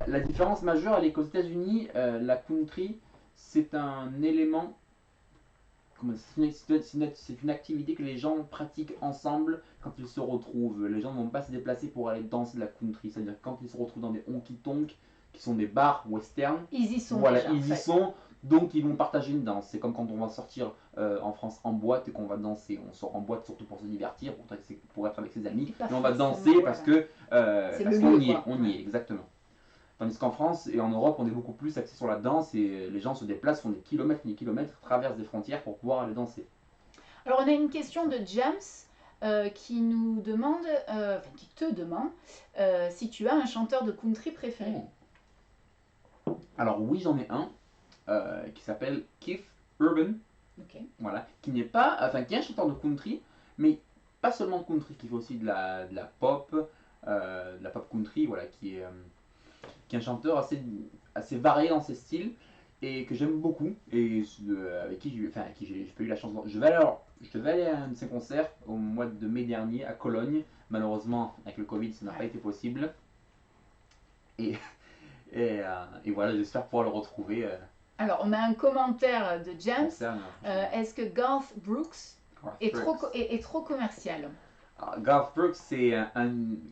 La différence majeure, elle est qu'aux États-Unis, la country, c'est un élément, c'est une activité que les gens pratiquent ensemble quand ils se retrouvent. Les gens ne vont pas se déplacer pour aller danser de la country. C'est-à-dire que quand ils se retrouvent dans des honky-tonk, qui sont des bars western, Ils y sont voilà, déjà en ils y fait. sont, donc ils vont partager une danse. C'est comme quand on va sortir en France en boîte et qu'on va danser. On sort en boîte surtout pour se divertir, pour être avec ses amis, Pas mais on va forcément, danser voilà. C'est le parce lieu qu'on y est, quoi. on y est, exactement. Tandis qu'en France et en Europe, on est beaucoup plus axé sur la danse et les gens se déplacent, font des kilomètres, traversent des frontières pour pouvoir aller danser. Alors on a une question de James qui nous demande, enfin qui te demande, si tu as un chanteur de country préféré. Alors oui, j'en ai un qui s'appelle Keith Urban, Ok. voilà, qui n'est pas, enfin qui est un chanteur de country, mais pas seulement de country, qui fait aussi de la pop country, voilà, qui est un chanteur assez varié dans ses styles et que j'aime beaucoup et avec qui j'ai pas eu la chance. Je devais aller à un de ses concerts au mois de mai dernier à Cologne. Malheureusement, avec le Covid, ça n'a pas Ouais. été possible. Et, et voilà, j'espère pouvoir le retrouver Alors on a un commentaire de en James. concert l'année prochaine. Est-ce que Garth Brooks Garth Brooks. est trop commercial? Alors, Garth Brooks, c'est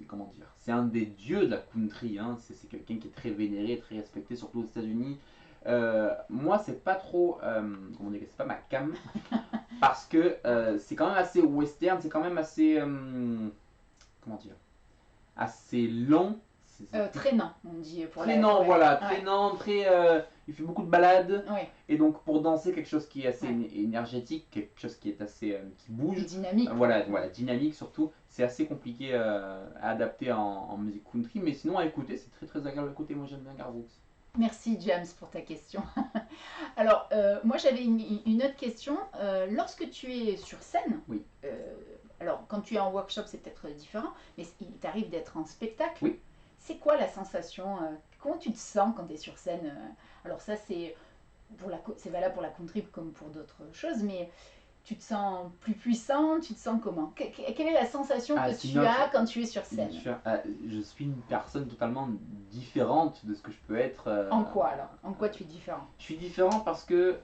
comment dire, c'est un des dieux de la country. Hein. C'est quelqu'un qui est très vénéré, très respecté, surtout aux États-Unis. Moi, c'est pas trop, comment dire, c'est pas ma cam, parce que c'est quand même assez western, c'est quand même assez, comment dire, assez long. Traînant, on dit pour Traînant, ouais. voilà, Ouais. traînant, il fait beaucoup de balades. Ouais. Et donc pour danser quelque chose qui est assez Ouais. énergétique, quelque chose qui est assez qui bouge, Dynamique. voilà, dynamique surtout, c'est assez compliqué à adapter en musique country, mais sinon à écouter, c'est très agréable à écouter. Moi j'aime bien Garth Brooks. Merci James pour ta question. Alors, moi j'avais une autre question. Lorsque tu es sur scène, Oui. alors quand tu es en workshop c'est peut-être différent, mais il t'arrive d'être en spectacle. Oui. C'est quoi la sensation comment tu te sens quand tu es sur scène Alors ça c'est valable pour la country comme pour d'autres choses, mais tu te sens plus puissant, tu te sens comment Quelle est la sensation que tu as quand tu es sur scène? Je suis une personne totalement différente de ce que je peux être. En quoi alors En quoi tu es différent? Je suis différent parce que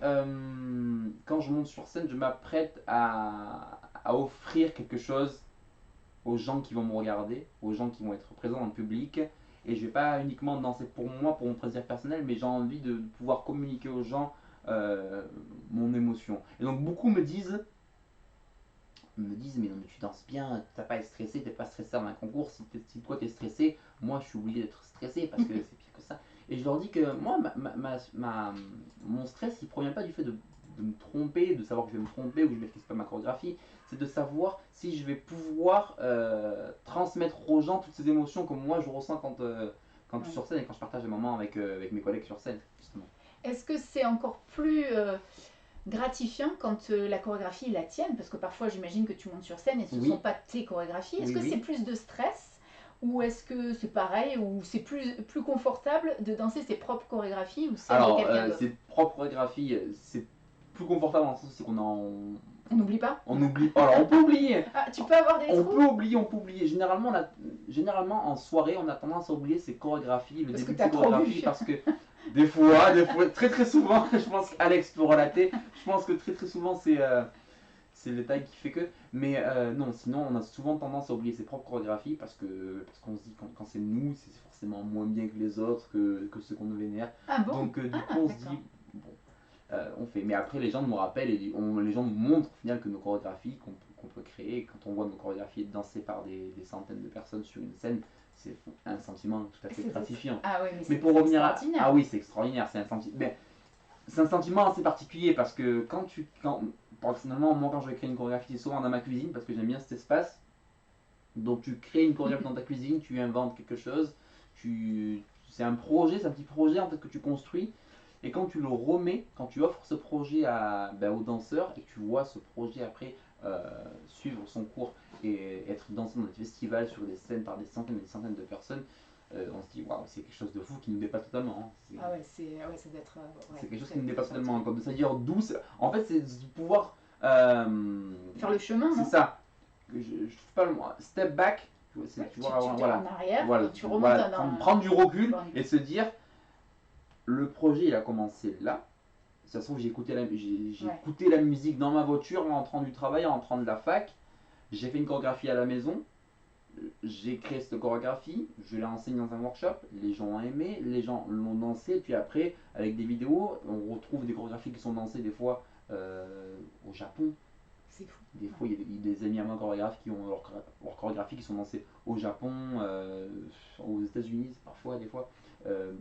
quand je monte sur scène, je m'apprête à offrir quelque chose aux gens qui vont me regarder, aux gens qui vont être présents dans le public. Et je vais pas uniquement danser pour moi, pour mon plaisir personnel, mais j'ai envie de pouvoir communiquer aux gens mon émotion. Et donc beaucoup me disent mais non mais tu danses bien, t'as pas à être stressé, t'es pas stressé dans un concours, si toi t'es stressé, moi je suis obligé d'être stressé parce que c'est pire que ça. Et je leur dis que moi mon stress il provient pas du fait de me tromper, de savoir que je vais me tromper ou que je maîtrise pas ma chorégraphie, c'est de savoir si je vais pouvoir transmettre aux gens toutes ces émotions que moi je ressens quand je suis sur scène et quand je partage des moments avec mes collègues sur scène justement. Est-ce que c'est encore plus gratifiant quand la chorégraphie est la tienne? Parce que parfois j'imagine que tu montes sur scène et ce ne sont pas tes chorégraphies. Est-ce que c'est plus de stress ou est-ce que c'est pareil ou c'est plus confortable de danser ses propres chorégraphies ou celles de quelqu'un d'autre? Ses propres chorégraphies, c'est plus confortable dans le sens c'est qu'on on n'oublie pas. On oublie. Alors on peut oublier. Ah, tu peux avoir des trous. On peut oublier. Généralement en soirée, on a tendance à oublier ses chorégraphies, le début de ses chorégraphies, parce que des fois, très souvent, je pense qu'Alex peut relater. Je pense que très souvent c'est le détail qui fait que. Mais non, sinon on a souvent tendance à oublier ses propres chorégraphies parce qu'on se dit quand c'est nous, c'est forcément moins bien que les autres, que ceux qu'on nous vénère. Ah bon? Donc du coup on se dit bon. On fait. Mais après, les gens nous rappellent et les gens nous montrent au final que nos chorégraphies qu'on peut créer, quand on voit nos chorégraphies dansées par des centaines de personnes sur une scène, c'est un sentiment tout à fait gratifiant. Ah oui, mais pour revenir à. Ah oui, c'est extraordinaire, c'est un sentiment assez particulier parce que personnellement, moi quand je vais créer une chorégraphie, c'est souvent dans ma cuisine parce que j'aime bien cet espace. Donc tu crées une chorégraphie dans ta cuisine, tu inventes quelque chose, c'est un projet, c'est un petit projet en fait que tu construis. Et quand tu le remets, quand tu offres ce projet aux danseurs et que tu vois ce projet après suivre son cours et être dansé dans des festivals sur des scènes par des centaines et des centaines de personnes, on se dit waouh, c'est quelque chose de fou qui nous dépasse totalement. Hein. Ah ouais, ça doit être. C'est quelque chose qui nous dépasse totalement. Comme c'est-à-dire douce. En fait, c'est de pouvoir faire le chemin. C'est ça. Je trouve pas le mot. Step back Tu voilà, en arrière, voilà, et tu remontes prendre du recul et se dire, le projet il a commencé là. Ça se trouve, j'ai écouté la musique dans ma voiture en rentrant du travail, en rentrant de la fac. J'ai fait une chorégraphie à la maison. J'ai créé cette chorégraphie, je l'ai enseignée dans un workshop, les gens ont aimé, les gens l'ont dansé, puis après, avec des vidéos, on retrouve des chorégraphies qui sont dansées des fois au Japon. C'est fou. Des fois, il y a des amis à moi chorégraphes qui ont leur chorégraphie qui sont dansées au Japon, aux États-Unis, parfois, des fois,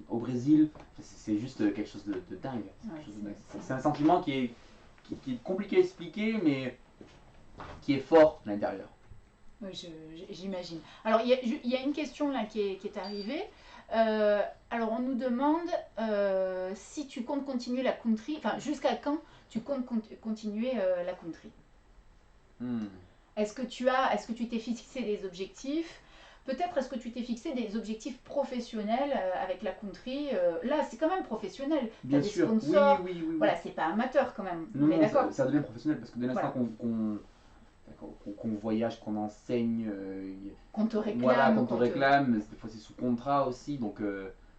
au Brésil. C'est juste quelque chose de dingue. C'est un sentiment qui est compliqué à expliquer, mais qui est fort à l'intérieur. Oui, j'imagine. Alors, il y a une question là qui est arrivée. Alors, on nous demande si tu comptes continuer la country, enfin, jusqu'à quand tu comptes continuer la country. Est-ce que tu t'es fixé des objectifs? Peut-être est-ce que tu t'es fixé des objectifs professionnels avec la country? Là, c'est quand même professionnel. Bien sûr, des sponsors. Oui. Voilà, c'est pas amateur quand même. Non, d'accord. Ça devient professionnel parce que dès l'instant qu'on voyage, qu'on enseigne, qu'on te réclame, voilà, qu'on te réclame, des fois c'est sous contrat aussi, donc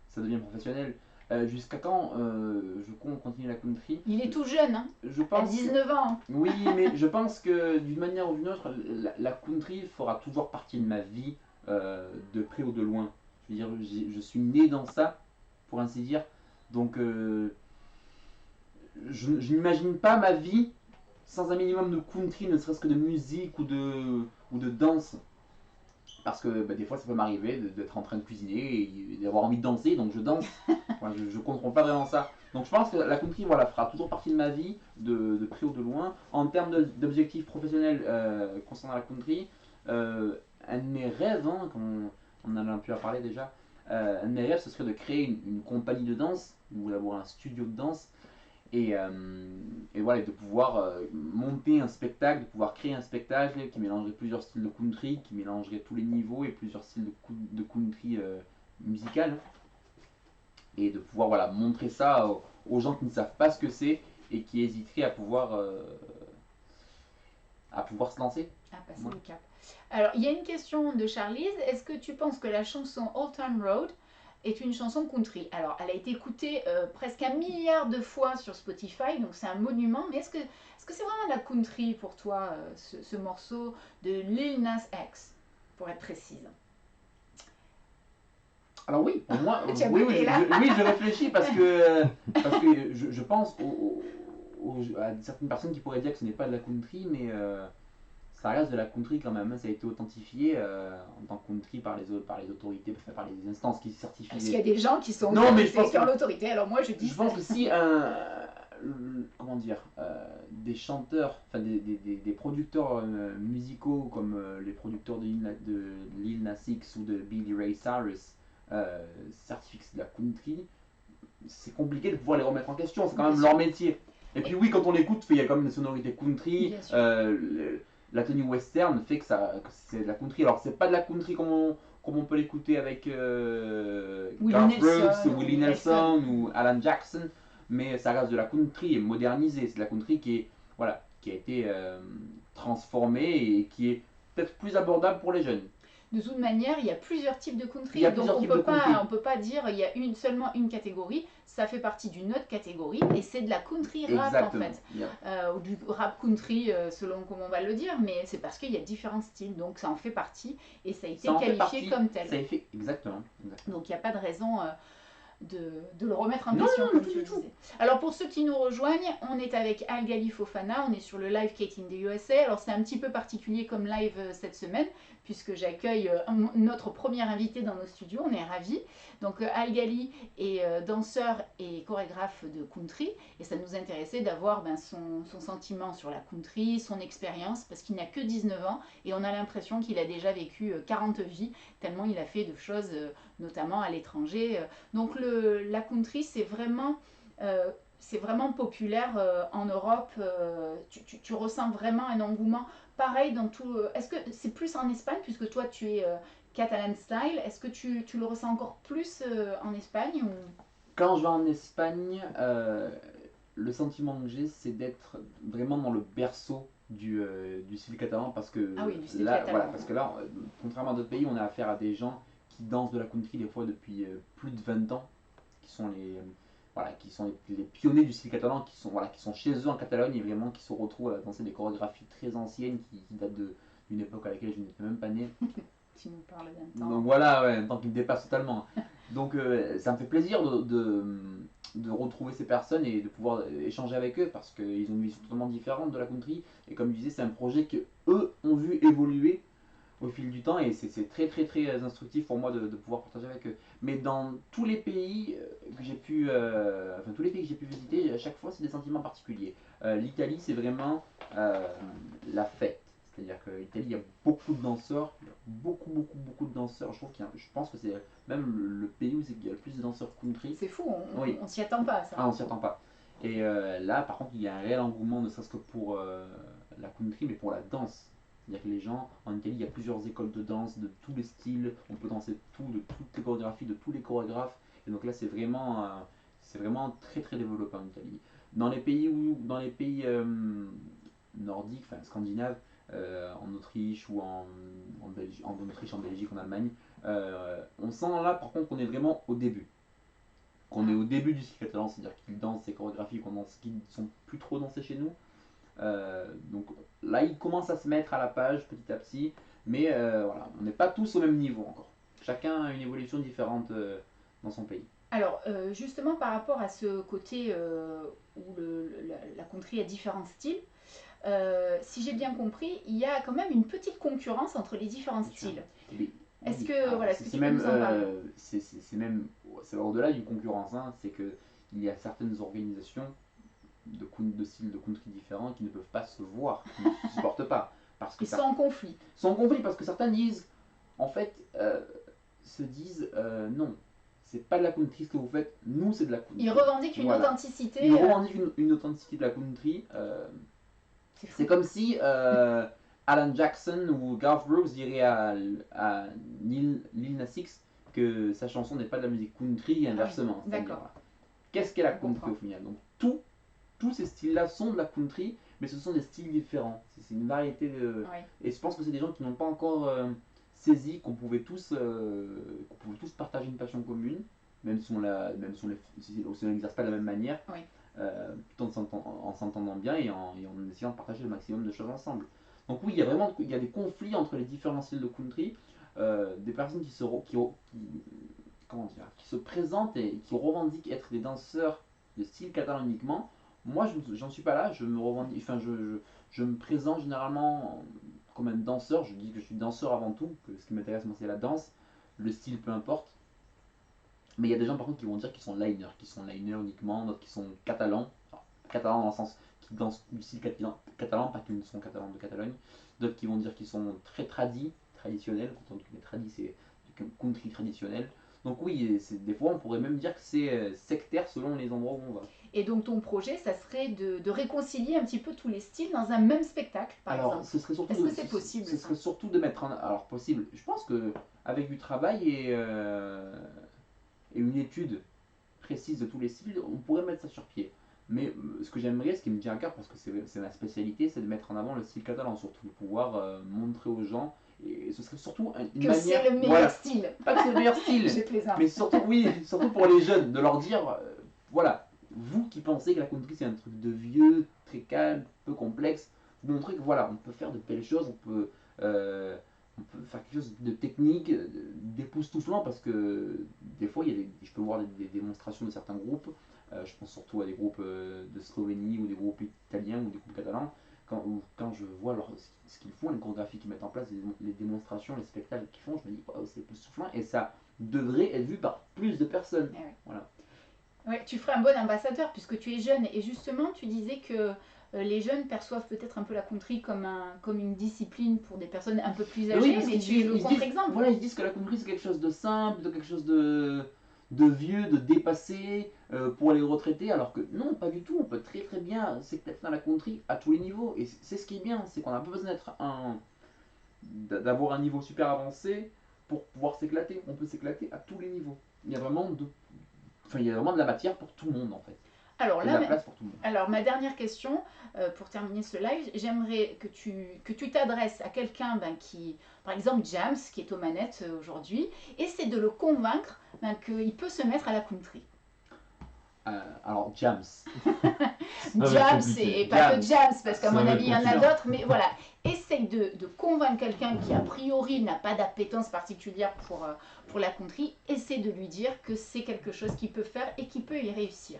ça devient professionnel. Jusqu'à quand je compte continuer la country? Il est tout jeune, hein, à 19 ans. Oui, mais je pense que d'une manière ou d'une autre, la country fera toujours partie de ma vie, de près ou de loin. Je veux dire, je suis né dans ça, pour ainsi dire, donc je n'imagine pas ma vie sans un minimum de country, ne serait-ce que de musique ou de danse. Parce que des fois ça peut m'arriver d'être en train de cuisiner et d'avoir envie de danser, donc je danse. Enfin, je ne contrôle pas vraiment ça. Donc je pense que la country fera toujours partie de ma vie, de près ou de loin. En termes d'objectifs professionnels concernant la country, un de mes rêves, hein, comme on en a un peu à parler déjà, un de mes rêves ce serait de créer une compagnie de danse, ou d'avoir un studio de danse. Et voilà, de pouvoir monter un spectacle, de pouvoir créer un spectacle qui mélangerait plusieurs styles de country, qui mélangerait tous les niveaux et plusieurs styles de country musical. Et de pouvoir montrer ça aux gens qui ne savent pas ce que c'est et qui hésiteraient à pouvoir se lancer. À passer le cap. Alors, il y a une question de Charlize. Est-ce que tu penses que la chanson Old Town Road est une chanson country? Alors, elle a été écoutée presque 1 milliard de fois sur Spotify, donc c'est un monument. Mais est-ce que c'est vraiment de la country pour toi, ce morceau de Lil Nas X, pour être précise? Alors oui, pour moi, oui, je réfléchis parce que je pense à certaines personnes qui pourraient dire que ce n'est pas de la country, mais ça reste de la country quand même. Ça a été authentifié en tant que country par les autorités, par les instances qui certifient. Parce qu'il y a des gens qui sont sur l'autorité. Alors moi je dis. Je pense que si des chanteurs, enfin des producteurs musicaux comme les producteurs de Lil Nas X ou de Billy Ray Cyrus certifient que c'est de la country, c'est compliqué de pouvoir les remettre en question. C'est quand même leur métier. Et puis oui, quand on l'écoute, il y a quand même une sonorité country. La tenue western fait que c'est de la country. Alors c'est pas de la country comme on peut l'écouter avec Garth Brooks ou Willie Nelson ou Alan Jackson, mais ça reste de la country modernisée. C'est de la country qui a été transformée et qui est peut-être plus abordable pour les jeunes. De toute manière, il y a plusieurs types de country, donc on peut pas dire il y a seulement une catégorie, ça fait partie d'une autre catégorie et c'est de la country rap. Exactement. En fait, ou du rap country selon comment on va le dire, mais c'est parce qu'il y a différents styles, donc ça en fait partie et ça a été qualifié comme tel. Ça a fait exactement. Donc il n'y a pas de raison de le remettre en question, comme tu le disais. Alors pour ceux qui nous rejoignent, on est avec Algali Fofana, on est sur le live Kate in the USA. Alors c'est un petit peu particulier comme live cette semaine, puisque j'accueille notre première invité dans nos studios, on est ravis. Donc Algali est danseur et chorégraphe de country, et ça nous intéressait d'avoir son sentiment sur la country, son expérience, parce qu'il n'a que 19 ans, et on a l'impression qu'il a déjà vécu 40 vies, tellement il a fait de choses, notamment à l'étranger. Donc la country, c'est vraiment populaire en Europe. Tu ressens vraiment un engouement pareil dans tout. Est-ce que c'est plus en Espagne, puisque toi tu es Catalan style? Est-ce que tu le ressens encore plus en Espagne ou... Quand je vais en Espagne, le sentiment que j'ai, c'est d'être vraiment dans le berceau du style catalan parce que Ah oui, du style là, catalan. voilà, parce que là, contrairement à d'autres pays, on a affaire à des gens qui dansent de la country des fois depuis plus de 20 ans, qui sont voilà, qui sont les pionniers du style catalan, qui sont chez eux en Catalogne et vraiment qui se retrouvent à danser des chorégraphies très anciennes qui datent d'une époque à laquelle je n'étais même pas né. Tu nous parles d'un temps. Donc voilà, ouais, un temps qui me dépasse totalement. Donc ça me fait plaisir de retrouver ces personnes et de pouvoir échanger avec eux parce qu'ils ont une vision totalement différente de la country. Et comme je disais, c'est un projet que eux ont vu évoluer au fil du temps et c'est très très très instructif pour moi de pouvoir partager avec eux. Mais dans tous les pays que j'ai pu, enfin tous les pays que j'ai pu visiter, à chaque fois c'est des sentiments particuliers. L'Italie c'est vraiment la fête. C'est-à-dire que l'Italie, il y a beaucoup de danseurs, il y a beaucoup de danseurs. Je pense que c'est même le pays où il y a le plus de danseurs country. C'est fou, Oui. on s'y attend pas à ça. Ah, on s'y attend pas. Et là, par contre, il y a un réel engouement, ne serait-ce que pour la country, mais pour la danse. C'est-à-dire que les gens, en Italie, il y a plusieurs écoles de danse de tous les styles. On peut danser tout, de toutes les chorégraphies, de tous les chorégraphes. Et donc là, c'est vraiment très très développé en Italie. Dans les pays nordiques, enfin scandinaves, en Autriche ou en Belgique, en Autriche, en Belgique, en Allemagne, on sent là, par contre, qu'on est vraiment au début. Qu'on est au début du cycle catalan, c'est-à-dire qu'ils dansent ces chorégraphies qui ne sont plus trop dansées chez nous. Donc là, ils commencent à se mettre à la page petit à petit, mais voilà, on n'est pas tous au même niveau encore. Chacun a une évolution différente dans son pays. Alors, justement, par rapport à ce côté où la country a différents styles, si j'ai bien compris, il y a quand même une petite concurrence entre les différents styles. Est-ce que, voilà, est-ce que tu peux nous en parler? C'est au-delà d'une concurrence, hein, c'est que il y a certaines organisations de styles de country différents qui ne peuvent pas se voir, qui ne se supportent pas. Parce que Ils sont en conflit. Sont en conflit parce que certains disent, en fait, se disent non, c'est pas de la country ce que vous faites, nous c'est de la country. Ils revendiquent une authenticité. Ils revendiquent une authenticité de la country. C'est comme si Alan Jackson ou Garth Brooks dirait à Lil Nas X que sa chanson n'est pas de la musique country et inversement. Ah oui, d'accord. Voilà. Qu'est-ce qu'est la country au final? Donc tous ces styles-là sont de la country, mais ce sont des styles différents. C'est une variété de... Oui. Et je pense que c'est des gens qui n'ont pas encore saisi qu'on pouvait tous partager une passion commune, même si on n'exerce pas de la même manière, Oui. tout en s'entendant bien et en essayant de partager le maximum de choses ensemble. Donc oui, il y a des conflits entre les différents styles de country, des personnes qui se présentent et qui revendiquent être des danseurs de style catalan uniquement. Moi, j'en suis pas là, je me revendique, enfin, je me présente généralement comme un danseur, je dis que je suis danseur avant tout, que ce qui m'intéresse moi c'est la danse, le style peu importe. Mais il y a des gens par contre qui vont dire qu'ils sont liners uniquement, d'autres qui sont catalans, enfin, catalans dans le sens qui dansent du style catalan, pas qu'ils sont catalans de Catalogne, d'autres qui vont dire qu'ils sont très traditionnels, quand on dit que les tradis c'est du country traditionnel. Donc oui, des fois on pourrait même dire que c'est sectaire selon les endroits où on va. Et donc ton projet, ça serait de réconcilier un petit peu tous les styles dans un même spectacle, par exemple. Est-ce que c'est possible? Ce serait surtout de mettre en... Alors possible, je pense que avec du travail et une étude précise de tous les styles, on pourrait mettre ça sur pied. Mais ce que j'aimerais, ce qui me tient à cœur, parce que c'est ma spécialité, c'est de mettre en avant le style catalan, surtout, de pouvoir montrer aux gens, et ce serait surtout une manière... c'est le meilleur style. Pas que c'est le meilleur style, mais surtout, oui, surtout pour les jeunes, de leur dire, voilà, vous qui pensez que la country c'est un truc de vieux, très calme, peu complexe, vous montrer que voilà, on peut faire de belles choses, on peut faire quelque chose de technique, d'époustouflant, parce que des fois, je peux voir des démonstrations de certains groupes, je pense surtout à des groupes de Slovénie ou des groupes italiens ou des groupes catalans, quand je vois ce qu'ils font, les chorégraphies qu'ils mettent en place, les démonstrations, les spectacles qu'ils font, je me dis, wow, c'est époustouflant, et ça devrait être vu par plus de personnes. Ouais. Voilà. Ouais, tu ferais un bon ambassadeur puisque tu es jeune, et justement, tu disais que les jeunes perçoivent peut-être un peu la country comme une discipline pour des personnes un peu plus âgées, oui, mais tu es le contre-exemple. Voilà, ils disent que la country c'est quelque chose de simple, de quelque chose de vieux, de dépassé pour les retraités, alors que non, pas du tout. On peut très très bien s'éclater dans la country à tous les niveaux. Et c'est ce qui est bien, c'est qu'on n'a pas besoin d'avoir un niveau super avancé pour pouvoir s'éclater. On peut s'éclater à tous les niveaux. Il y a vraiment de la matière pour tout le monde en fait. Alors et de là, la place pour tout le monde. alors ma dernière question, pour terminer ce live, j'aimerais que tu t'adresses à quelqu'un qui, par exemple James, qui est aux manettes aujourd'hui, essaie de le convaincre qu'il peut se mettre à la country. Alors, James. Jams et pas que Jams, parce qu'à mon avis il y en a compliqué. d'autres, mais voilà, essaye de convaincre quelqu'un qui a priori n'a pas d'appétence particulière pour la country, essaie de lui dire que c'est quelque chose qu'il peut faire et qu'il peut y réussir.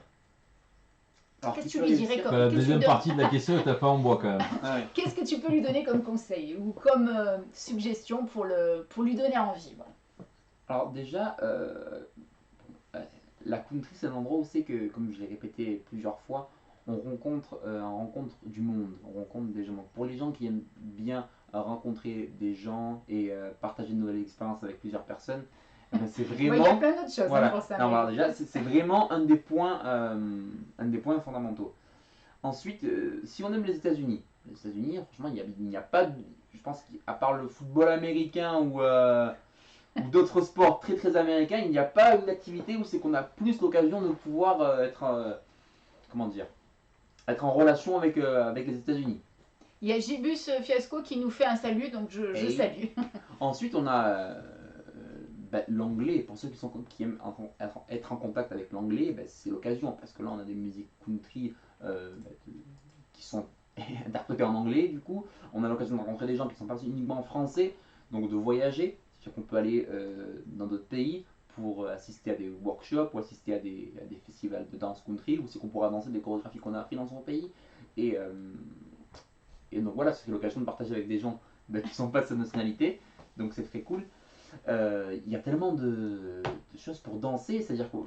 Qu'est-ce que tu lui dirais comme La deuxième partie de la question est un peu en bois quand même. Ouais. Qu'est-ce que tu peux lui donner comme conseil ou comme suggestion pour lui donner envie, voilà. Alors déjà, la country c'est un endroit où c'est que, comme je l'ai répété plusieurs fois, on rencontre du monde, on rencontre des gens. Donc, pour les gens qui aiment bien rencontrer des gens et partager de nouvelles expériences avec plusieurs personnes, eh ben, c'est Il y a vraiment... plein d'autres choses Voilà. pour ça. Non, mais- alors déjà, c'est vraiment un des points fondamentaux. Ensuite, si on aime les États-Unis, franchement, il n'y a pas, je pense qu'à part le football américain ou d'autres sports très très américains, il n'y a pas une activité où c'est qu'on a plus l'occasion de pouvoir comment dire, être en relation avec les États-Unis. Il y a Gibus Fiasco qui nous fait un salut, donc je Et salue. ensuite, on a l'anglais. Pour ceux qui aiment être en contact avec l'anglais, c'est l'occasion parce que là, on a des musiques country qui sont interprétées en anglais. Du coup, on a l'occasion de rencontrer des gens qui sont pas uniquement en français, donc de voyager. C'est-à-dire qu'on peut aller dans d'autres pays pour assister à des workshops ou assister à des festivals de danse country, ou c'est qu'on pourra danser des chorégraphies qu'on a appris dans son pays. Et, donc voilà, c'est l'occasion de partager avec des gens qui ne sont pas de sa nationalité, donc c'est très cool. Il y a tellement de choses pour danser, c'est-à-dire que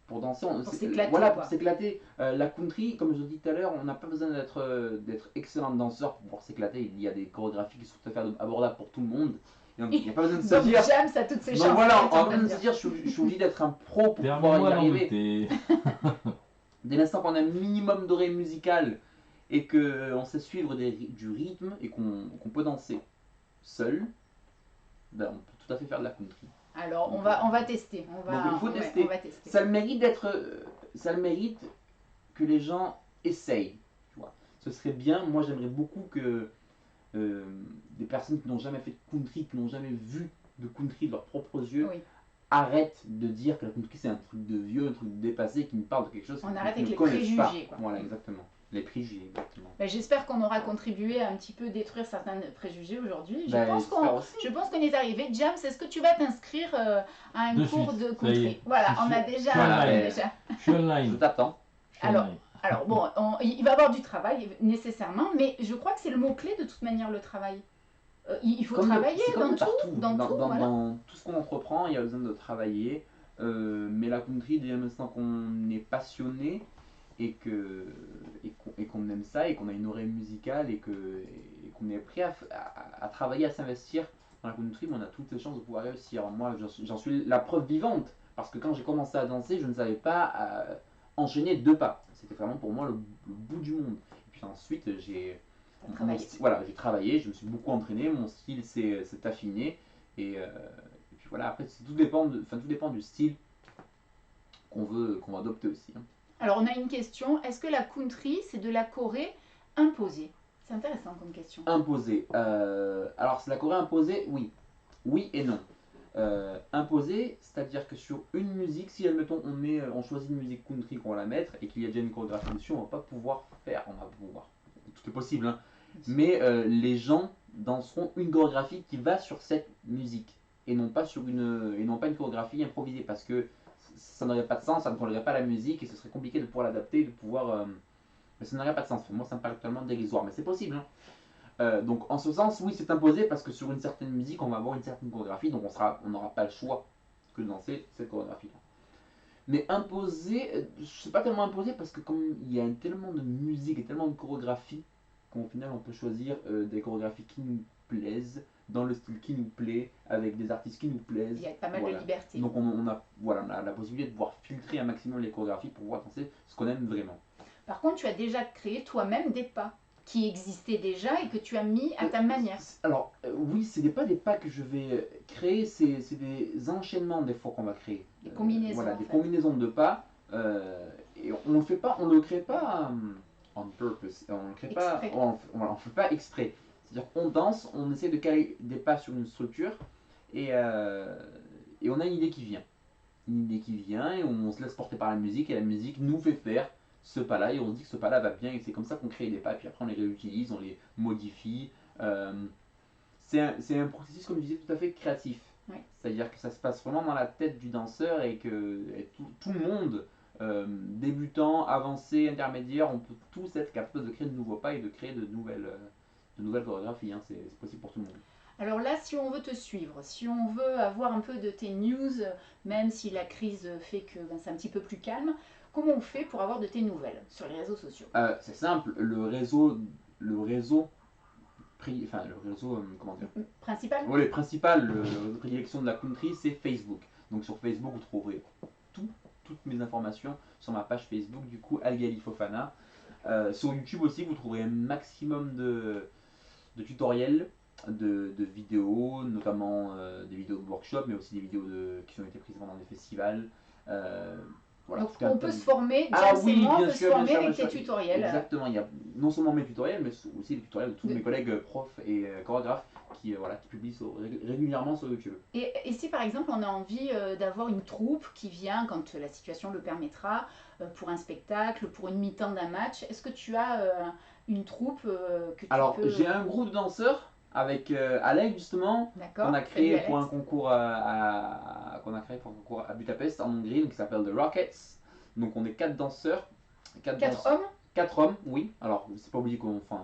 pour danser, Pour s'éclater, voilà, quoi. pour s'éclater. La country, comme je l'ai dit tout à l'heure, on n'a pas besoin d'être excellent danseur pour pouvoir s'éclater. Il y a des chorégraphies qui sont tout à fait abordables pour tout le monde. Et donc, il n'y a pas besoin de se Donc dire. James a toutes ses chances. Donc voilà, on c'est n'a en pas train de besoin de se dire je suis obligé d'être un pro pour pouvoir y Termine-moi arriver. l'embêté. Dès l'instant qu'on a un minimum d'oreille musicale et qu'on sait suivre du rythme et qu'on peut danser seul, on peut tout à fait faire de la country. Alors on va tester. Donc, il faut tester. On va tester. Ça le mérite que les gens essayent. Tu vois. Ce serait bien, moi j'aimerais beaucoup que des personnes qui n'ont jamais fait de country, qui n'ont jamais vu de country de leurs propres yeux, Oui. arrêtent de dire que la country c'est un truc de vieux, un truc de dépassé, qui me parle de quelque chose On qu'ils arrête ne avec les connaissent pas. préjugés, quoi. Voilà, exactement. Les préjugés, exactement. Ben, j'espère qu'on aura contribué à un petit peu détruire certains préjugés aujourd'hui. Je Ben, pense qu'on est arrivé. James, est-ce que tu vas t'inscrire à un De cours suite, de ça y country? est. Voilà, Je on a suis- déjà. Voilà, on a et- déjà. Je suis Je online. t'attends. Je suis Alors, online. Alors bon, il va y avoir du travail nécessairement, mais je crois que c'est le mot-clé de toute manière, le travail. Il faut travailler C'est comme dans tout, partout. dans tout, voilà. Dans tout ce qu'on entreprend, il y a besoin de travailler. Mais la country, dès l'instant qu'on est passionné et qu'on aime ça et qu'on a une oreille musicale et qu'on est prêt à travailler, à s'investir dans la country, on a toutes les chances de pouvoir réussir. Moi, j'en suis la preuve vivante parce que quand j'ai commencé à danser, je ne savais pas enchaîner deux pas. C'était vraiment pour moi le bout du monde. Et puis ensuite, j'ai j'ai travaillé, je me suis beaucoup entraîné, mon style s'est affiné et puis voilà, après tout dépend du style qu'on veut adopter aussi. Hein. Alors on a une question, est-ce que la country c'est de la Corée imposée? C'est intéressant comme question. Imposé. Alors c'est la Corée imposée, oui. Oui et non. Imposé, c'est-à-dire que sur une musique, si admettons on choisit une musique country qu'on va la mettre et qu'il y a déjà une chorégraphie dessus, on va pouvoir, tout est possible, hein. Mais les gens danseront une chorégraphie qui va sur cette musique et non pas une chorégraphie improvisée parce que ça n'aurait pas de sens, ça ne collerait pas à la musique et ce serait compliqué de pouvoir l'adapter, de pouvoir. Mais ça n'aurait pas de sens. Moi, ça me paraît totalement dérisoire, mais c'est possible. Hein. Donc, en ce sens, oui, c'est imposé parce que sur une certaine musique, on va avoir une certaine chorégraphie, donc on n'aura pas le choix que de danser cette chorégraphie-là. Mais imposé, je ne sais pas tellement imposé parce que comme il y a tellement de musique et tellement de chorégraphies qu'au final, on peut choisir des chorégraphies qui nous plaisent, dans le style qui nous plaît, avec des artistes qui nous plaisent. Il y a pas mal de liberté. Donc on a la possibilité de pouvoir filtrer un maximum les chorégraphies pour pouvoir danser ce qu'on aime vraiment. Par contre, tu as déjà créé toi-même des pas qui existaient déjà et que tu as mis à ta manière. Alors oui, c'est pas des pas que je vais créer, c'est des enchaînements des fois qu'on va créer. Des combinaisons. Voilà, des combinaisons de pas. et on le crée pas on purpose, on le crée pas, on fait pas exprès. C'est-à-dire qu'on danse, on essaie de caler des pas sur une structure et, et on a une idée qui vient. Une idée qui vient et on se laisse porter par la musique et la musique nous fait faire ce pas-là et on se dit que ce pas-là va bien et c'est comme ça qu'on crée des pas et puis après on les réutilise, on les modifie. C'est un processus, comme je disais, tout à fait créatif. Ouais. C'est-à-dire que ça se passe vraiment dans la tête du danseur et que tout le monde, débutant, avancé, intermédiaire, on peut tous être capable de créer de nouveaux pas et de créer de nouvelles chorégraphies. Hein. C'est possible pour tout le monde. Alors là, si on veut te suivre, si on veut avoir un peu de tes news, même si la crise fait que c'est un petit peu plus calme, comment on fait pour avoir de tes nouvelles sur les réseaux sociaux? C'est simple, le réseau comment dire, principal. Oui, le principal, le réseau de prédilection de la country, c'est Facebook. Donc sur Facebook, vous trouverez toutes mes informations sur ma page Facebook, du coup, Algali Fofana. Sur YouTube aussi, vous trouverez un maximum de tutoriels, de vidéos, notamment des vidéos de workshop, mais aussi des vidéos qui ont été prises pendant des festivals. Voilà, donc on peut se former, on peut se former avec tes tutoriels. Exactement, il y a non seulement mes tutoriels, mais aussi les tutoriels de tous mes collègues profs et chorégraphes qui publient régulièrement sur YouTube. Et si par exemple on a envie d'avoir une troupe qui vient quand la situation le permettra, pour un spectacle, pour une mi-temps d'un match, est-ce que tu as une troupe que tu Alors, peux... j'ai un groupe de danseurs avec Alec justement, qu'on a créé pour un concours à Budapest en Hongrie, donc qui s'appelle The Rockets. Donc on est 4 danseurs. 4 hommes 4 hommes, oui. Alors c'est pas obligé qu'on... Enfin,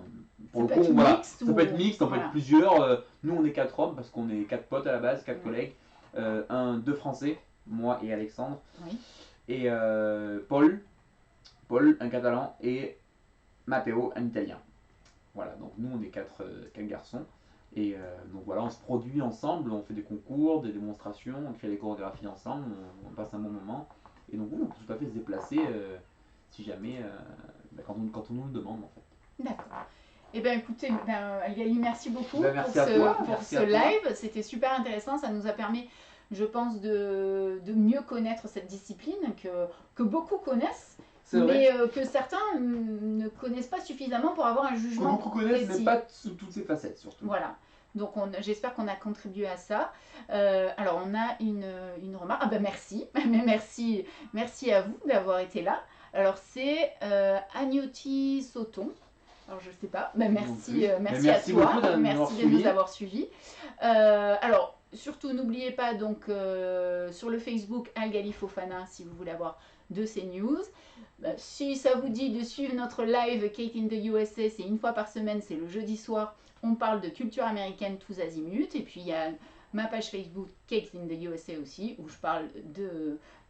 pour ça le coup, voilà. Ça peut être mixte, ça peut être plusieurs. Nous on est 4 hommes parce qu'on est 4 potes à la base, 4 collègues. 2 Français, moi et Alexandre. Oui. Et Paul, un Catalan, et Matteo, un Italien. Voilà, donc nous on est 4 garçons. Et donc voilà, on se produit ensemble, on fait des concours, des démonstrations, on crée des chorégraphies ensemble, on passe un bon moment. Et donc oui, on peut tout à fait se déplacer si jamais, quand on nous le demande en fait. D'accord. Eh bien écoutez, Algali, merci beaucoup pour ce live. C'était super intéressant, ça nous a permis, je pense, de mieux connaître cette discipline que beaucoup connaissent. Mais que certains ne connaissent pas suffisamment pour avoir un jugement beaucoup connaissent, mais pas sous toutes ses facettes surtout. Voilà. Donc j'espère qu'on a contribué à ça. Alors on a une remarque. Ah ben merci. merci à vous d'avoir été là. Alors c'est Agnoti Sauton. Alors je sais pas. Ben, merci à toi. Merci de nous avoir suivis. Alors surtout n'oubliez pas donc sur le Facebook Algali Fofana si vous voulez avoir de ces news. Si ça vous dit de suivre notre live Kate in the USA, c'est une fois par semaine, c'est le jeudi soir. On parle de culture américaine tous azimuts. Et puis il y a ma page Facebook Kate in the USA aussi, où je parle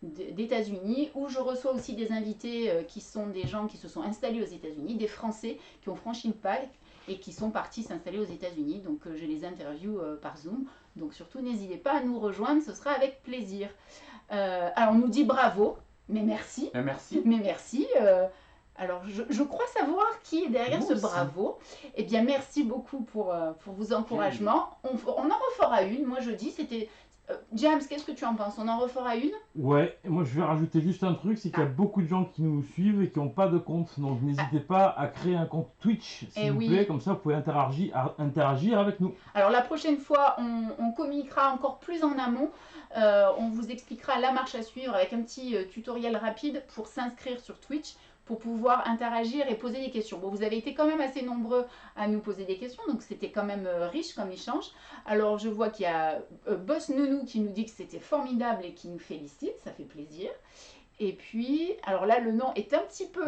d'États-Unis, où je reçois aussi des invités qui sont des gens qui se sont installés aux États-Unis, des Français qui ont franchi le pas et qui sont partis s'installer aux États-Unis. Donc je les interview par Zoom. Donc surtout n'hésitez pas à nous rejoindre, ce sera avec plaisir. Alors on nous dit bravo. Mais merci. Mais merci. Alors, je crois savoir qui est derrière ce bravo. Eh bien, merci beaucoup pour vos encouragements. On en refera une. Moi, je dis, c'était... James, qu'est-ce que tu en penses? On en refera une? Ouais, moi je vais rajouter juste un truc, c'est qu'il y a beaucoup de gens qui nous suivent et qui n'ont pas de compte. Donc n'hésitez pas à créer un compte Twitch, s'il vous plaît, comme ça vous pouvez interagir avec nous. Alors la prochaine fois, on communiquera encore plus en amont. On vous expliquera la marche à suivre avec un petit tutoriel rapide pour s'inscrire sur Twitch, pour pouvoir interagir et poser des questions. Bon, vous avez été quand même assez nombreux à nous poser des questions, donc c'était quand même riche comme échange. Alors je vois qu'il y a Boss Nounou qui nous dit que c'était formidable et qui nous félicite, ça fait plaisir. Et puis, alors là, le nom est un petit peu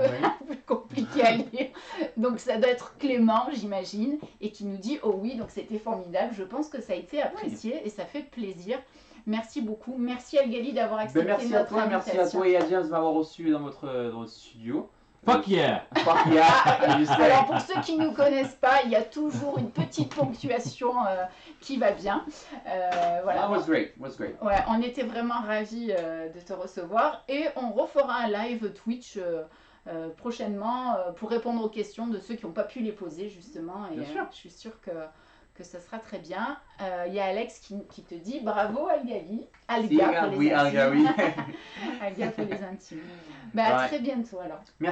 plus compliqué à lire, donc ça doit être Clément, j'imagine, et qui nous dit « Oh oui, donc c'était formidable, je pense que ça a été apprécié et ça fait plaisir ». Merci beaucoup. Merci Algali d'avoir accepté notre invitation. Merci à toi et à James de m'avoir reçu dans votre studio. Fuck yeah! Fuck yeah! Alors pour ceux qui ne nous connaissent pas, il y a toujours une petite ponctuation qui va bien. Voilà. That was great. Ouais, on était vraiment ravis de te recevoir et on refera un live Twitch prochainement pour répondre aux questions de ceux qui n'ont pas pu les poser justement. Et je suis sûre que ça sera très bien. Il y a Alex qui te dit bravo Algavi. Alga pour les intimes. Alga pour les intimes. À très bientôt alors.